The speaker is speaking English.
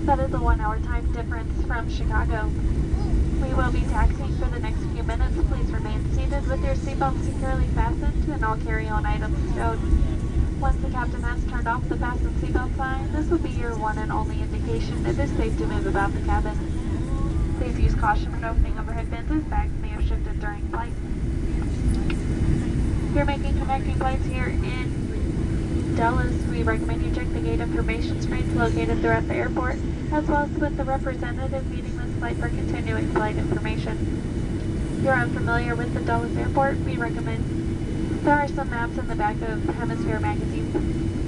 That is a 1-hour time difference from Chicago. We will be taxiing for the next few minutes. Please remain seated with your seatbelt securely fastened and all carry-on items stowed. Once the captain has turned off the fasten seatbelt sign, this will be your one and only indication it is safe to move about the cabin. Please use caution when opening overhead bins as bags may have shifted during flight. If you're making connecting flights here in Dallas, we recommend you check the gate information screens located throughout the airport, as well as with the representative meeting this flight for continuing flight information. If you're unfamiliar with the Dallas airport, we recommend there are some maps in the back of Hemisphere magazine.